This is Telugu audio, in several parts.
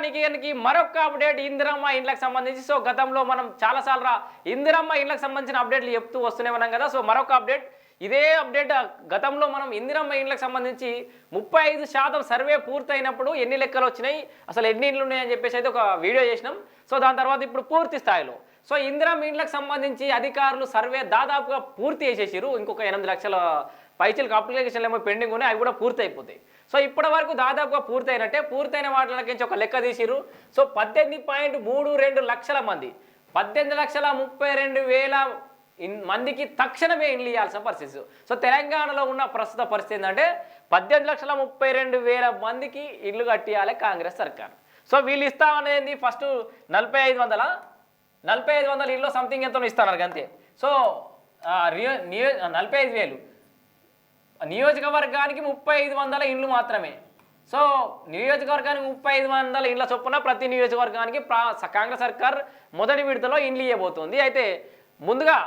నిఖియానికి మరొక అప్డేట్ ఇందిరమ్మ ఇండ్లకు సంబంధించి. సో గతంలో మనం చాలాసార్లు ఇందిరమ్మ ఇండ్లకు సంబంధించిన అప్డేట్లు చెప్తూ వస్తూనే ఉన్నాం కదా. సో మరొక అప్డేట్, ఇదే అప్డేట్ గతంలో మనం ఇందిరమ్మ ఇండ్లకు సంబంధించి 35% సర్వే పూర్తయినప్పుడు ఎన్ని లెక్కలు వచ్చినాయి, అసలు ఎన్ని ఇండ్లు ఉన్నాయని చెప్పేసి అయితే ఒక వీడియో చేసినాం. సో దాని తర్వాత ఇప్పుడు పూర్తి స్థాయిలో సో ఇందిరమ్మ ఇండ్లకు సంబంధించి అధికారులు సర్వే దాదాపుగా పూర్తి చేసేసారు. ఇంకొక 8 లక్షల పైచలకు అప్లికేషన్లు ఏమో పెండింగ్ ఉన్నాయి, అవి కూడా పూర్తి అయిపోతాయి. సో ఇప్పటి వరకు దాదాపుగా పూర్తయినట్టే. పూర్తయిన వాటికి ఒక లెక్క తీసిరు. సో 18.32 లక్షల మంది, 18,32,000 మందికి తక్షణమే ఇండ్లు ఇవ్వాల్సిన పరిస్థితి. సో తెలంగాణలో ఉన్న ప్రస్తుత పరిస్థితి ఏంటంటే 18,32,000 మందికి ఇల్లు కట్టియాలి కాంగ్రెస్ సర్కార్. సో వీళ్ళు ఇస్తా అనేది ఫస్ట్ 4,500 ఇల్లు సంథింగ్ ఎంతో ఇస్తున్నారు అంతే. సో 45,000 నియోజకవర్గానికి 3,500 ఇండ్లు మాత్రమే. సో నియోజకవర్గానికి 3,500 ఇండ్ల చొప్పున ప్రతి నియోజకవర్గానికి కాంగ్రెస్ సర్కార్ మొదటి విడతలో ఇండ్లు ఇవ్వబోతుంది. అయితే ముందుగా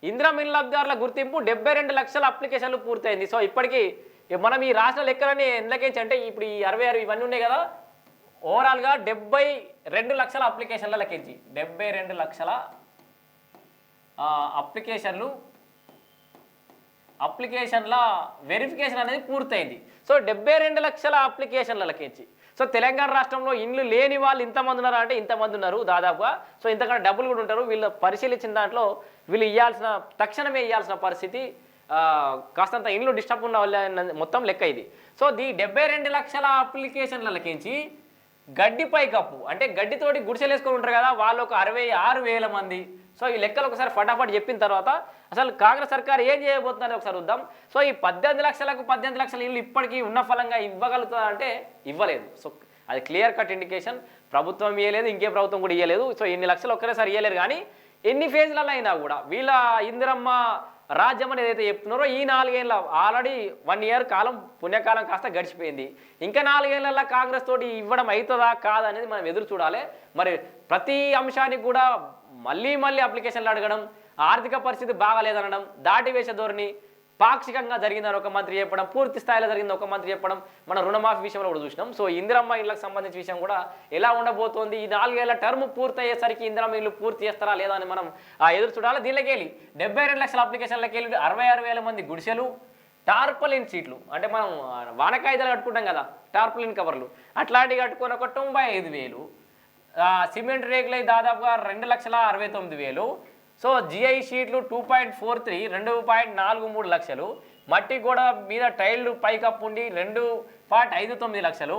ఇందిరమ్మ ఇండ్ల లబ్ధిదారుల గుర్తింపు 72 లక్షల అప్లికేషన్లు పూర్తయింది. సో ఇప్పటికీ మనం ఈ రాష్ట్ర లెక్కలని ఎందులకేంచి అంటే ఇప్పుడు ఈ 66 ఇవన్నీ ఉన్నాయి కదా, ఓవరాల్గా 72 లక్షల అప్లికేషన్ల లెక్కించి 72 లక్షల అప్లికేషన్ల వెరిఫికేషన్ అనేది పూర్తయింది. సో 72 లక్షల అప్లికేషన్ల లెక్కించి. సో తెలంగాణ రాష్ట్రంలో ఇండ్లు లేని వాళ్ళు ఇంతమంది ఉన్నారు అంటే ఇంతమంది ఉన్నారు దాదాపుగా. సో ఇంతకన్నా డబ్బులు కూడా ఉంటారు. వీళ్ళు పరిశీలించిన దాంట్లో వీళ్ళు తక్షణమే ఇవ్వాల్సిన పరిస్థితి, కాస్తంత ఇండ్లు డిస్టర్బ్ ఉన్న వాళ్ళ మొత్తం లెక్క ఇది. సో 72 లక్షల అప్లికేషన్ల లెక్కించి గడ్డి పైకప్పు అంటే గడ్డితోటి గుడిసెలు వేసుకొని ఉంటారు కదా, వాళ్ళు ఒక 66,000 మంది. సో ఈ లెక్కలు ఒకసారి ఫటాఫట్ చెప్పిన తర్వాత అసలు కాంగ్రెస్ సర్కార్ ఏం చేయబోతుందని ఒకసారి చూద్దాం. సో ఈ 18 లక్షల ఇల్లు ఇప్పటికీ ఉన్న ఫలంగా ఇవ్వగలుగుతుందా అంటే ఇవ్వలేదు. సో అది క్లియర్ కట్ ఇండికేషన్. ప్రభుత్వం ఇవ్వలేదు, ఇంకే ప్రభుత్వం కూడా ఇవ్వలేదు. సో ఇన్ని లక్షలు ఒక్కరేసారి ఇవ్వలేరు. కానీ ఎన్ని ఫేజ్లలో అయినా కూడా వీళ్ళ ఇందిరమ్మ రాజ్యం అని ఏదైతే చెప్తున్నారో ఈ 4 ఏళ్ళ ఆల్రెడీ 1 ఇయర్ కాలం పుణ్యకాలం కాస్త గడిచిపోయింది. ఇంకా 4 ఏళ్ళ కాంగ్రెస్ తోటి ఇవ్వడం అవుతుందా కాదా అనేది మనం ఎదురు చూడాలి. మరి ప్రతి అంశానికి కూడా మళ్ళీ అప్లికేషన్లు అడగడం, ఆర్థిక పరిస్థితి బాగాలేదనడం, దాటి వేసే ధోరణి, పాక్షికంగా జరిగిందని ఒక మంత్రి చెప్పడం, పూర్తి స్థాయిలో జరిగింది ఒక మంత్రి చెప్పడం, మన రుణమాఫీ విషయంలో కూడా చూసినాం. సో ఇందిరమ్మ ఇళ్ళకి సంబంధించిన విషయం కూడా ఎలా ఉండబోతోంది, ఈ 4 ఏళ్ల టర్మ్ పూర్తి అయ్యేసరికి ఇందిరమ్మ ఇల్లు పూర్తి చేస్తారా లేదా అని మనం ఎదురు చూడాలి. దీనిలోకి వెళ్ళి 72 లక్షల అప్లికేషన్లకి వెళ్ళి 66,000 మంది గుడిసెలు, టార్పలిన్ సీట్లు అంటే మనం వానకాయిదాలు కట్టుకుంటాం కదా టార్పలిన్ కవర్లు, అట్లాంటివి కట్టుకొని ఒక 95,000, సిమెంట్ రేకులై దాదాపుగా 2,69,000. సో జిఐ షీట్లు 2.43 2.43 లక్షలు, మట్టి గోడ మీద టైళ్ళు పైకప్పు ఉండి 2.59 లక్షలు,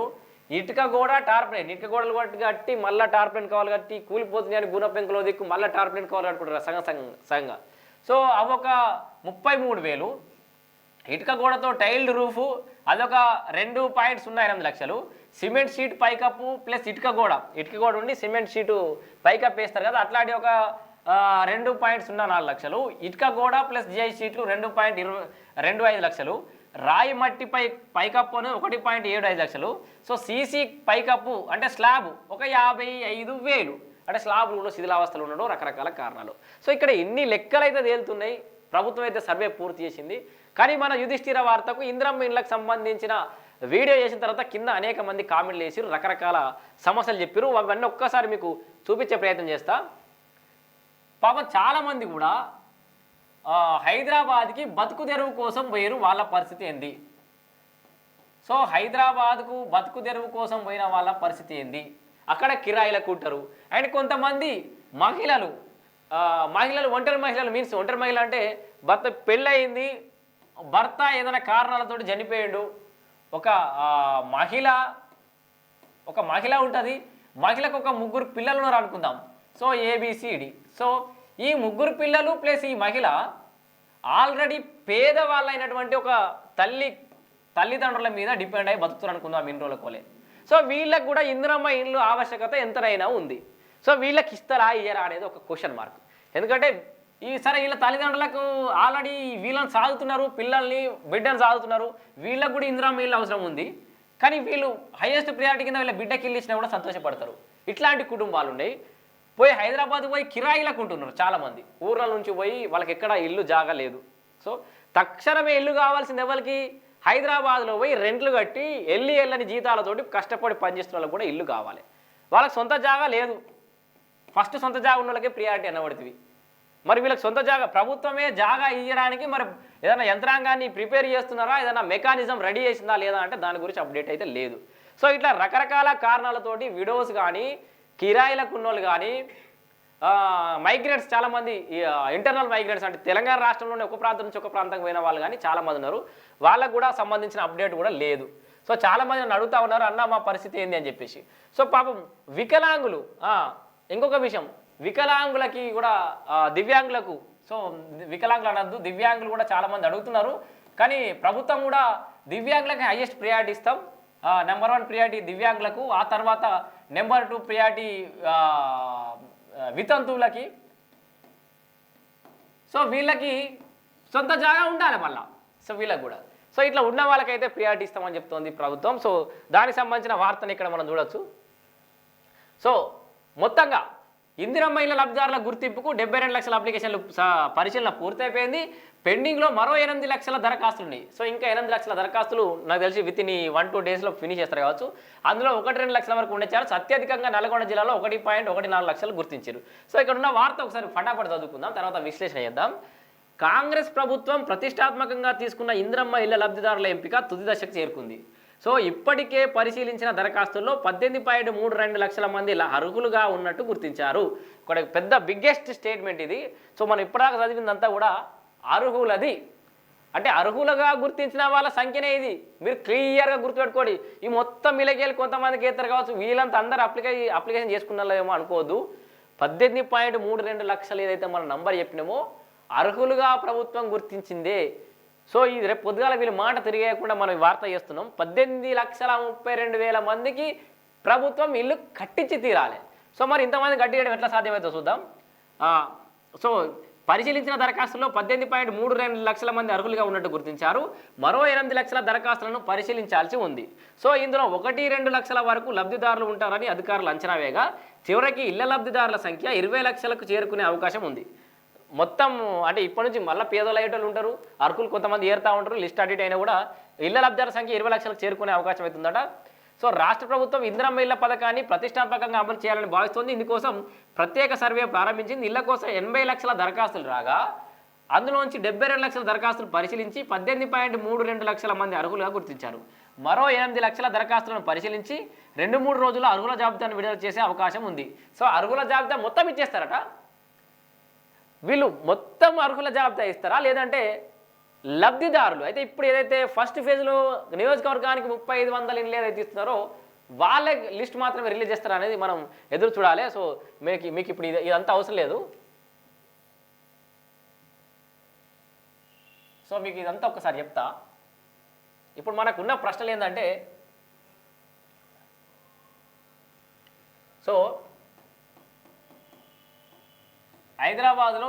ఇటుక గోడ టార్పలిన్, ఇటుక గోడలు కట్టి మళ్ళీ టార్పలిన్ కవర్లు కట్టి కూలిపోతుంది అని గుణ పెంకులో దిక్కు మళ్ళీ టార్పలిన్ కవర్లు కట్టుకుంటారు సగంగా. సో అవొక 33,000, ఇటుక గోడతో టైల్డ్ రూఫు అదొక 2.08 లక్షలు, సిమెంట్ షీట్ పైకప్పు ప్లస్ ఇటుక గోడ ఉండి సిమెంట్ షీటు పైకప్పు వేస్తారు కదా అట్లాంటి ఒక 2.04 లక్షలు, ఇటుక గోడ ప్లస్ జిఐ షీట్లు 2.25 లక్షలు, రాయి మట్టి పైకప్పును 1.75 లక్షలు. సో సీసీ పైకప్పు అంటే స్లాబ్ ఒక 55,000 అంటే స్లాబ్లో శిథిలావస్థలు ఉండడం రకరకాల కారణాలు. సో ఇక్కడ ఎన్ని లెక్కలైతే తేలుతున్నాయి. ప్రభుత్వం అయితే సర్వే పూర్తి చేసింది. కానీ మన యుధిష్ఠిర వార్తకు ఇందిరమ్మ ఇండ్లకు సంబంధించిన వీడియో చేసిన తర్వాత కింద అనేక మంది కామెంట్లు చేసిరు, రకరకాల సమస్యలు చెప్పారు. అవన్నీ ఒక్కసారి మీకు చూపించే ప్రయత్నం చేస్తా. పాపం చాలామంది కూడా హైదరాబాద్కి బతుకు తెరువు కోసం పోయారు, వాళ్ళ పరిస్థితి ఏంది? సో హైదరాబాద్కు బతుకు తెరువు కోసం పోయిన వాళ్ళ పరిస్థితి ఏంది? అక్కడ కిరాయిలకు ఉంటారు. అండ్ కొంతమంది మహిళలు ఒంటరి మహిళలు మీన్స్ ఒంటరి మహిళ అంటే పెళ్ళయింది, భర్త ఏదైనా కారణాలతో చనిపోయాడు, ఒక మహిళ ఉంటుంది, మహిళకు ఒక 3 పిల్లలు ఉన్నారు అనుకుందాం. So A B C D. సో ఈ 3 పిల్లలు ప్లస్ ఈ మహిళ ఆల్రెడీ పేదవాళ్ళైనటువంటి ఒక తల్లిదండ్రుల మీద డిపెండ్ అయ్యి బతుకుతారు అనుకుందాం ఇన్ని రోజుల కోలే. సో వీళ్ళకి కూడా ఇందిరమ్మ ఇండ్లు ఆవశ్యకత ఎంతైనా ఉంది. సో వీళ్ళకి ఇస్తారా ఇయ్యరా అనేది ఒక క్వశ్చన్ మార్క్. ఎందుకంటే సరే వీళ్ళ తల్లిదండ్రులకు ఆల్రెడీ వీళ్ళని సాగుతున్నారు, బిడ్డను సాగుతున్నారు, వీళ్ళకి కూడా ఇందిరమ్మ ఇల్లు అవసరం ఉంది. కానీ వీళ్ళు హైయెస్ట్ ప్రియారిటీ కింద వీళ్ళ బిడ్డకి ఇల్లు ఇచ్చినా కూడా సంతోషపడతారు. ఇట్లాంటి కుటుంబాలు ఉన్నాయి. పోయి హైదరాబాద్ పోయి కిరాయిలకు ఉంటున్నారు చాలామంది, ఊర్ల నుంచి పోయి వాళ్ళకి ఎక్కడ ఇల్లు జాగా లేదు. సో తక్షణమే ఇల్లు కావాల్సింది ఎవరికి? హైదరాబాద్లో పోయి రెంట్లు కట్టి వెళ్ళని జీతాలతోటి కష్టపడి పనిచేస్తున్న వాళ్ళకి కూడా ఇల్లు కావాలి. వాళ్ళకి సొంత జాగా లేదు. ఫస్ట్ సొంత జాగా ఉన్న వాళ్ళకే ప్రియారిటీ అనబడుతుంది. మరి వీళ్ళకి సొంత జాగా ప్రభుత్వమే జాగా ఇవ్వడానికి మరి ఏదైనా యంత్రాంగాన్ని ప్రిపేర్ చేస్తున్నారా, ఏదైనా మెకానిజం రెడీ చేసిందా లేదా అంటే దాని గురించి అప్డేట్ అయితే లేదు. సో ఇట్లా రకరకాల కారణాలతోటి విడోస్ కానీ, కిరాయిలకు ఉన్నోళ్ళు కానీ, మైగ్రెంట్స్ చాలామంది, ఇంటర్నల్ మైగ్రెంట్స్ అంటే తెలంగాణ రాష్ట్రంలోనే ఒక ప్రాంతం నుంచి ఒక ప్రాంతం పోయిన వాళ్ళు కానీ చాలామంది ఉన్నారు. వాళ్ళకు కూడా సంబంధించిన అప్డేట్ కూడా లేదు. సో చాలామంది నన్ను అడుగుతూ ఉన్నారు, అన్న మా పరిస్థితి ఏంది అని చెప్పేసి. సో పాపం వికలాంగులు, ఇంకొక విషయం, వికలాంగులకి కూడా దివ్యాంగులకు, సో వికలాంగులు అనద్దు, దివ్యాంగులు కూడా చాలామంది అడుగుతున్నారు. కానీ ప్రభుత్వం కూడా దివ్యాంగులకి హైయెస్ట్ ప్రియారిటీ ఇస్తాం. నెంబర్ 1 ప్రియారిటీ దివ్యాంగులకు, ఆ తర్వాత నెంబర్ 2 ప్రియారిటీ వితంతువులకి. సో వీళ్ళకి సొంత జాగా ఉండాలి మళ్ళా. సో వీళ్ళకి కూడా, సో ఇట్లా ఉన్న వాళ్ళకైతే ప్రియారిటీ ఇస్తామని చెప్తోంది ప్రభుత్వం. సో దానికి సంబంధించిన వార్తను ఇక్కడ మనం చూడొచ్చు. సో మొత్తంగా ఇందిరమ్మ ఇళ్ల లబ్ధిదారుల గుర్తింపుకు 72 లక్షల అప్లికేషన్లు పరిశీలన పూర్తయిపోయింది. పెండింగ్లో మరో 8 లక్షల దరఖాస్తులు ఉన్నాయి. సో ఇంకా 8 లక్షల దరఖాస్తులు నాకు తెలిసి విత్ ఇన్ 1-2 డేస్లో ఫినిష్ చేస్తారు కావచ్చు. అందులో 1-2 లక్షల వరకు ఉండొచ్చారు. అత్యధికంగా నల్గొండ జిల్లాలో 1.14 లక్షలు గుర్తించారు. సో ఇక్కడ ఉన్న వార్త ఒకసారి ఫటాఫట్ చదువుకుందాం, తర్వాత విశ్లేషణ చేద్దాం. కాంగ్రెస్ ప్రభుత్వం ప్రతిష్టాత్మకంగా తీసుకున్న ఇందిరమ్మ ఇళ్ల లబ్ధిదారుల ఎంపిక తుది దశకు చేరుకుంది. సో ఇప్పటికే పరిశీలించిన దరఖాస్తుల్లో 18.32 లక్షల మంది అర్హులుగా ఉన్నట్టు గుర్తించారు. ఇక్కడ పెద్ద బిగ్గెస్ట్ స్టేట్మెంట్ ఇది. సో మనం ఇప్పటిదాకా చదివిందంతా కూడా అర్హులది, అంటే అర్హులుగా గుర్తించిన వాళ్ళ సంఖ్యనే ఇది. మీరు క్లియర్గా గుర్తుపెట్టుకోండి. ఈ మొత్తం ఇలాగేళ్ళు కొంతమందికి ఏతరు కావచ్చు, వీళ్ళంతా అందరూ అప్లికేషన్ చేసుకున్నారేమో అనుకోవద్దు. 18.32 లక్షలు ఏదైతే మనం నంబర్ చెప్పినామో అర్హులుగా ప్రభుత్వం గుర్తించిందే. సో ఇది రేపు పొద్దుగాల వీళ్ళ మాట తిరిగేయకుండా మనం ఈ వార్త చేస్తున్నాం. 18,32,000 మందికి ప్రభుత్వం ఇల్లు కట్టించి తీరాలి. సో మరి ఇంతమంది కట్టించడం ఎట్లా సాధ్యమవుతుందో చూద్దాం. సో పరిశీలించిన దరఖాస్తుల్లో 18.32 లక్షల మంది అర్హులుగా ఉన్నట్టు గుర్తించారు. మరో 8 లక్షల దరఖాస్తులను పరిశీలించాల్సి ఉంది. సో ఇందులో 1-2 లక్షల వరకు లబ్ధిదారులు ఉంటారని అధికారులు అంచనా వేయగా చివరికి ఇళ్ల లబ్ధిదారుల సంఖ్య 20 లక్షలకు చేరుకునే అవకాశం ఉంది. మొత్తం అంటే ఇప్పటి నుంచి మళ్ళీ పేదలు అయ్యేటోళ్ళు ఉంటారు, అర్హులు కొంతమంది ఏరుతూ ఉంటారు. లిస్ట్ అడిట్ అయినా కూడా ఇళ్ల లబ్ధిదారుల సంఖ్య 20 లక్షలకు చేరుకునే అవకాశం అవుతుందట. సో రాష్ట్ర ప్రభుత్వం ఇందిరమ్మ ఇళ్ల పథకాన్ని ప్రతిష్టాత్మకంగా అమలు చేయాలని భావిస్తోంది. ఇందుకోసం ప్రత్యేక సర్వే ప్రారంభించింది. ఇళ్ల కోసం 80 లక్షల దరఖాస్తులు రాగా అందులోంచి 72 లక్షల దరఖాస్తులు పరిశీలించి 18.32 లక్షల మంది అర్హులుగా గుర్తించారు. మరో 8 లక్షల దరఖాస్తులను పరిశీలించి 2-3 రోజుల్లో అర్హుల జాబితాను విడుదల చేసే అవకాశం ఉంది. సో అర్హుల జాబితా మొత్తం ఇచ్చేస్తారట. వీళ్ళు మొత్తం అర్హుల జాబితా ఇస్తారా లేదంటే లబ్ధిదారులు అయితే ఇప్పుడు ఏదైతే ఫస్ట్ ఫేజ్లో నియోజకవర్గానికి 3500 ఇండ్లు ఏదైతే ఇస్తున్నారో వాళ్ళ లిస్ట్ మాత్రమే రిలీజ్ చేస్తారా అనేది మనం ఎదురు చూడాలి. సో మీకు ఇప్పుడు ఇదంతా అవసరం లేదు. సో మీకు ఇదంతా ఒక్కసారి చెప్తా. ఇప్పుడు మనకున్న ప్రశ్నలు ఏంటంటే, సో హైదరాబాద్లో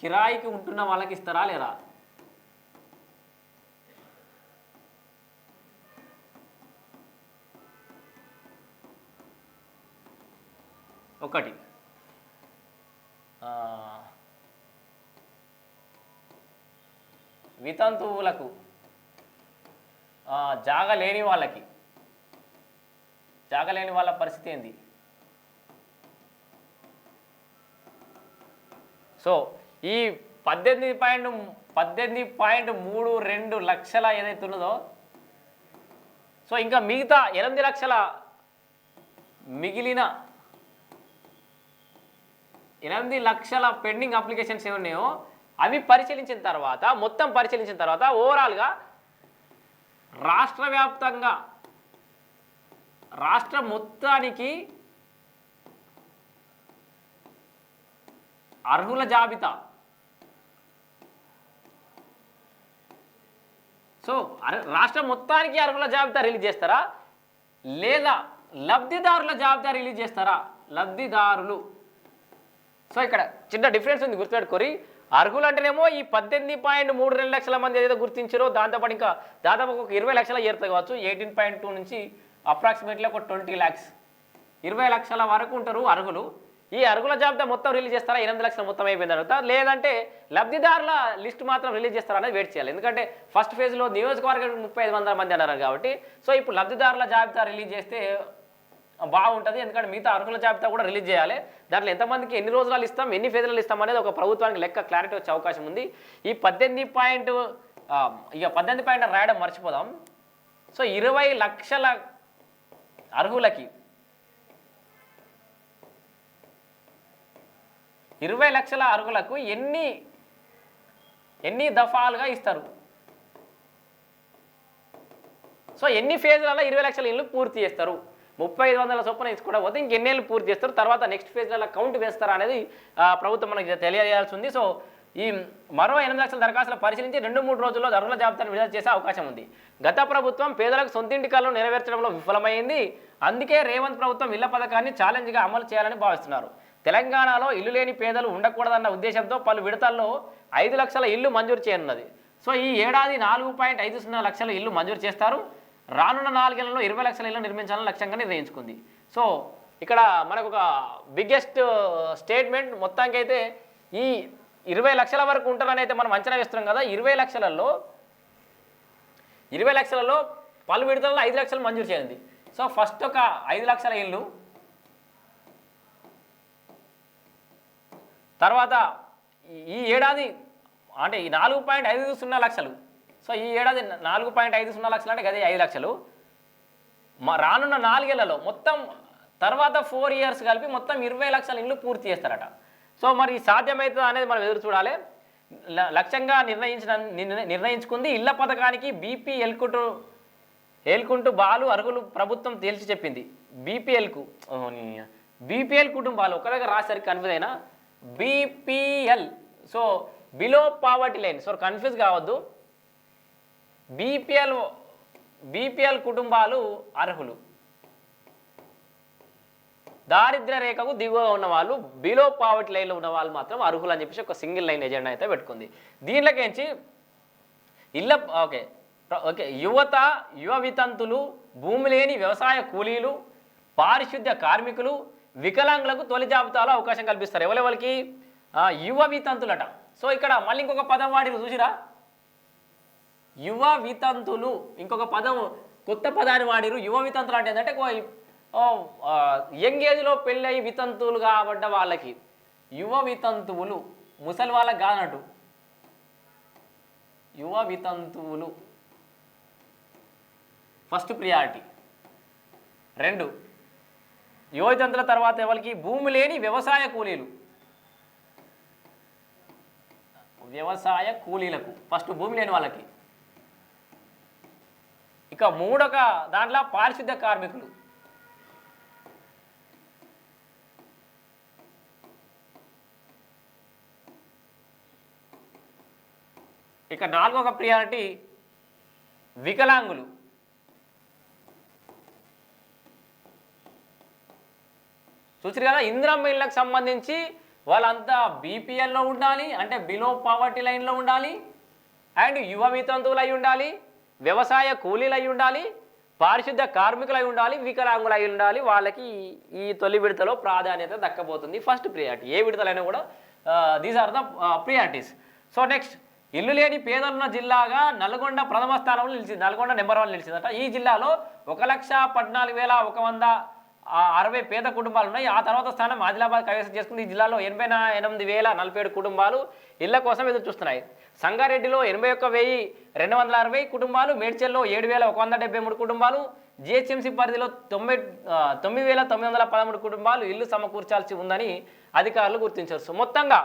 కిరాయికి ఉంటున్న వాళ్ళకి ఇస్తారా లేదా? ఒకటి వితంతువులకు, జాగా లేని వాళ్ళకి, జాగా లేని వాళ్ళ పరిస్థితి ఏంది? సో ఈ 18.32 లక్షల ఏదైతే ఉన్నదో, సో ఇంకా మిగతా 8 లక్షల మిగిలిన 8 లక్షల పెండింగ్ అప్లికేషన్స్ ఏమున్నాయో అవి పరిశీలించిన తర్వాత, మొత్తం పరిశీలించిన తర్వాత ఓవరాల్గా రాష్ట్ర వ్యాప్తంగా రాష్ట్ర మొత్తానికి అర్హుల జాబితా, సో రాష్ట్రం మొత్తానికి అర్హుల జాబితా రిలీజ్ చేస్తారా లేదా లబ్ధిదారుల జాబితా రిలీజ్ చేస్తారా? లబ్ధిదారులు. సో ఇక్కడ చిన్న డిఫరెన్స్ ఉంది, గుర్తుపెట్టుకోరి. అర్హులు అంటేనేమో ఈ 18.32 లక్షల మంది ఏదైతే గుర్తించారో దాంతోపాటు ఇంకా దాదాపు ఒక 20 లక్షల ఏరుతా కావచ్చు. 18.2 నుంచి అప్రాక్సిమేట్లీ ఒక 20 lakhs, 20 లక్షల వరకు ఉంటారు అర్హులు. ఈ అర్హుల జాబితా మొత్తం రిలీజ్ చేస్తారా? 8 లక్షలు మొత్తం అయిపోయింది అడుగుతా. లేదంటే లబ్ధిదారుల లిస్ట్ మాత్రం రిలీజ్ చేస్తారా అనేది వెయిట్ చేయాలి. ఎందుకంటే ఫస్ట్ ఫేజ్లో నియోజకవర్గం 3500 మంది అన్నారు కాబట్టి. సో ఇప్పుడు లబ్ధిదారుల జాబితా రిలీజ్ చేస్తే బాగుంటుంది. ఎందుకంటే మిగతా అర్హుల జాబితా కూడా రిలీజ్ చేయాలి. దాంట్లో ఎంతమందికి ఎన్ని రోజులు ఇస్తాం, ఎన్ని ఫేజ్లలో ఇస్తాం అనేది ఒక ప్రభుత్వానికి లెక్క క్లారిటీ వచ్చే అవకాశం ఉంది. ఈ 18 పాయింట్ ఇక 18 పాయింట్ రాయడం మర్చిపోదాం. సో 20 లక్షల అర్హులకి 20 లక్షల అర్హులకు ఎన్ని దఫాలుగా ఇస్తారు. సో ఎన్ని ఫేజ్లలో 20 లక్షల ఇళ్ళు పూర్తి చేస్తారు. 3500 చొప్పున ఇచ్చుకోవడం పోతే ఇంకెన్నేళ్ళు పూర్తి చేస్తారు, తర్వాత నెక్స్ట్ ఫేజ్లలో కౌంట్ వేస్తారా అనేది ప్రభుత్వం మనకి తెలియజేయాల్సి ఉంది. సో ఈ మరో 8 లక్షల దరఖాస్తులు పరిశీలించి 2-3 రోజుల్లో అర్హుల జాబితాను విడుదల చేసే అవకాశం ఉంది. గత ప్రభుత్వం పేదలకు సొంతింటి కలను నెరవేర్చడంలో విఫలమైంది. అందుకే రేవంత్ ప్రభుత్వం ఇళ్ల పథకాన్ని ఛాలెంజ్గా అమలు చేయాలని భావిస్తున్నారు. తెలంగాణలో ఇల్లు లేని పేదలు ఉండకూడదన్న ఉద్దేశంతో పలు విడతల్లో 5 లక్షల ఇల్లు మంజూరు చేయనున్నది. సో ఈ ఏడాది 4.50 లక్షల ఇల్లు మంజూరు చేస్తారు. రానున్న 4 ఏళ్లలో 20 లక్షల ఇల్లు నిర్మించాలని లక్ష్యంగా నిర్ణయించుకుంది. సో ఇక్కడ మనకు ఒక బిగ్గెస్ట్ స్టేట్మెంట్ మొత్తానికి అయితే ఈ 20 లక్షల వరకు ఉంటారని అయితే మనం అంచనా వేస్తున్నాం కదా. 20 లక్షలలో పలు విడతలలో 5 లక్షలు మంజూరు చేయండి. సో ఫస్ట్ ఒక 5 లక్షల ఇల్లు, తర్వాత ఈ ఏడాది అంటే ఈ 4.50 లక్షలు. సో ఈ ఏడాది 4.50 లక్షలు అంటే గదే 5 లక్షలు. రానున్న 4 ఏళ్లలో మొత్తం తర్వాత 4 ఇయర్స్ కలిపి మొత్తం 20 లక్షల ఇళ్ళు పూర్తి చేస్తారట. సో మరి సాధ్యమవుతుందా అనేది మనం ఎదురు చూడాలి. లక్ష్యంగా నిర్ణయించుకుంది. ఇళ్ల పథకానికి బీపీ ఎల్కుంటూ బాలు అర్హులు ప్రభుత్వం తేల్చి చెప్పింది. బీపీఎల్ కుటుంబాలు ఒక దగ్గర రాసరికి కన్ఫ్యూజ్ అయినా BPL. So below poverty line. So confuse కావద్దు. బీపీఎల్ కుటుంబాలు అర్హులు, దారిద్ర్య రేఖకు దిగువగా ఉన్న వాళ్ళు, బిలో పావర్టీ లైన్లో ఉన్న వాళ్ళు మాత్రం అర్హులు అని చెప్పేసి ఒక సింగిల్ లైన్ ఎజెండా అయితే పెట్టుకుంది. దీనిలోకించి ఓకే యువ వితంతులు, భూమి లేని వ్యవసాయ కూలీలు, పారిశుద్ధ్య కార్మికులు, వికలాంగులకు తొలి జాబితాలో అవకాశం కల్పిస్తారు. ఎవరెవరికి? యువ వితంతులట. సో ఇక్కడ మళ్ళీ ఇంకొక పదం వాడిని చూసిరా, యువ వితంతులు. ఇంకొక పదం, కొత్త పదాన్ని వాడిరు. యువ వితంతులు అంటే ఏంటంటే యంగ్ ఏజ్లో పెళ్ళి అయ్యి వితంతువులు కాబడ్డ వాళ్ళకి యువ వితంతువులు, ముసలి వాళ్ళకి కానట్టు యువ వితంతువులు ఫస్ట్ ప్రియారిటీ. 2 యువ వితంతుల తర్వాత ఎవరికి? భూమి లేని వ్యవసాయ కూలీలకు ఫస్ట్ భూమి లేని వాళ్ళకి. ఇక 3వ దాంట్లో పారిశుద్ధ్య కార్మికులు. ఇక 4వ ప్రియారిటీ వికలాంగులు. చూసారు కదా, ఇందిరమ్మ ఇళ్ళకి సంబంధించి వాళ్ళంతా బీపీఎల్లో ఉండాలి, అంటే బిలో పావర్టీ లైన్లో ఉండాలి, అండ్ యువ వితంతువులు అయి ఉండాలి, వ్యవసాయ కూలీలు అయి ఉండాలి, పారిశుద్ధ్య కార్మికులు అయి ఉండాలి, వికలాంగులు అయి ఉండాలి. వాళ్ళకి ఈ తొలి విడతలో ప్రాధాన్యత దక్కబోతుంది. ఫస్ట్ ప్రియారిటీ ఏ విడతలైనా కూడా these are the priorities. So next, ఇల్లు లేని పేదలున్న జిల్లాగా నల్గొండ ప్రథమ స్థానంలో నిలిచింది. నల్గొండ నెంబర్ 1 నిలిచిందట. ఈ జిల్లాలో 1,14,160 పేద కుటుంబాలు ఉన్నాయి. ఆ తర్వాత స్థానం ఆదిలాబాద్ కైవసం చేసుకుంది. ఈ జిల్లాలో 88,047 కుటుంబాలు ఇళ్ల కోసం ఎదురు చూస్తున్నాయి. సంగారెడ్డిలో 81,260 కుటుంబాలు, మేడ్చల్లో 7,173 కుటుంబాలు, జిహెచ్ఎంసీ పరిధిలో 9,913 కుటుంబాలు ఇల్లు సమకూర్చాల్సి ఉందని అధికారులు గుర్తించారు. మొత్తంగా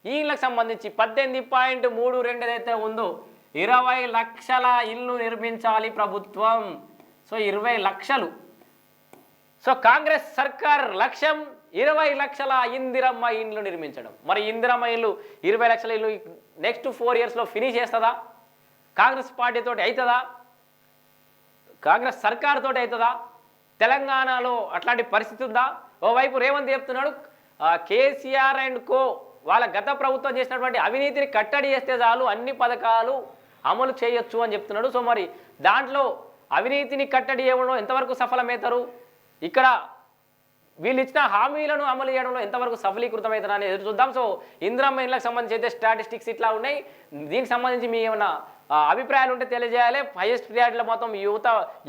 ఈ ఇళ్లకు సంబంధించి 18.32 ఏదైతే ఉందో 20 లక్షల ఇల్లు నిర్మించాలి ప్రభుత్వం. సో 20 లక్షలు. సో కాంగ్రెస్ సర్కార్ లక్ష్యం 20 లక్షల ఇందిరమ్మ ఇండ్లు నిర్మించడం. మరి ఇందిరమ్మ ఇల్లు 20 లక్షల ఇల్లు నెక్స్ట్ 4 ఇయర్స్లో ఫినిష్ చేస్తుందా? కాంగ్రెస్ పార్టీతోటి అవుతుందా? కాంగ్రెస్ సర్కార్ తోటి అవుతుందా? తెలంగాణలో అట్లాంటి పరిస్థితి ఉందా? ఓవైపు రేవంత్ చెప్తున్నాడు కేసీఆర్ అండ్ కో వాళ్ళ గత ప్రభుత్వం చేసినటువంటి అవినీతిని కట్టడి చేస్తే చాలు అన్ని పథకాలు అమలు చేయొచ్చు అని చెప్తున్నాడు. సో మరి దాంట్లో అవినీతిని కట్టడి చేయడంలో ఎంతవరకు సఫలమవుతారు? ఇక్కడ వీళ్ళు ఇచ్చిన హామీలను అమలు చేయడంలో ఎంతవరకు సఫలీకృతమవుతారని ఎదురు చూద్దాం. సో ఇందిరమ్మ ఇళ్ళకి సంబంధించి అయితే స్టాటిస్టిక్స్ ఇట్లా ఉన్నాయి. దీనికి సంబంధించి మీ ఏమన్నా అభిప్రాయాలు ఉంటే తెలియజేయాలి. హైయెస్ట్ ప్రియారిటీలో మొత్తం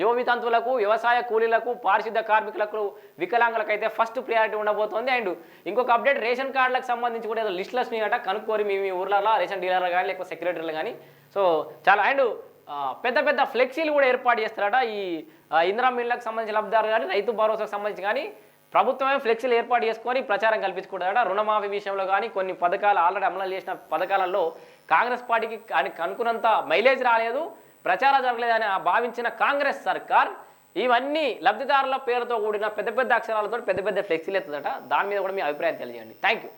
యువ వితంతువులకు, వ్యవసాయ కూలీలకు, పారిశుద్ధ కార్మికులకు, వికలాంగులకు అయితే ఫస్ట్ ప్రియారిటీ ఉండబోతోంది. అండ్ ఇంకొక అప్డేట్, రేషన్ కార్డులకు సంబంధించి కూడా ఏదో లిస్టులు వస్తున్నాయట, కనుక్కోరి మీ ఊర్లలో రేషన్ డీలర్లు కానీ లేకపోతే సెక్రటరీలు కానీ. సో చాలా అండ్ పెద్ద పెద్ద ఫ్లెక్సీలు కూడా ఏర్పాటు చేస్తారట. ఈ ఇందిరమ్మ ఇళ్ళకి సంబంధించిన లబ్ధిదారులు కానీ, రైతు భరోసాకు సంబంధించి కానీ ప్రభుత్వమే ఫ్లెక్సీలు ఏర్పాటు చేసుకొని ప్రచారం కల్పించుకుంటారట. రుణమాఫీ విషయంలో కానీ కొన్ని పథకాలు ఆల్రెడీ అమలు చేసిన పథకాలలో కాంగ్రెస్ పార్టీకి అనుకున్నంత మైలేజ్ రాలేదు, ప్రచారం జరగలేదని భావించిన కాంగ్రెస్ సర్కార్ ఇవన్నీ లబ్ధిదారుల పేరుతో కూడిన పెద్ద పెద్ద అక్షరాలతో పెద్ద పెద్ద ఫ్లెక్సీలు ఎత్తుందట. దాని మీద కూడా మీ అభిప్రాయం తెలియజేయండి. Thank you.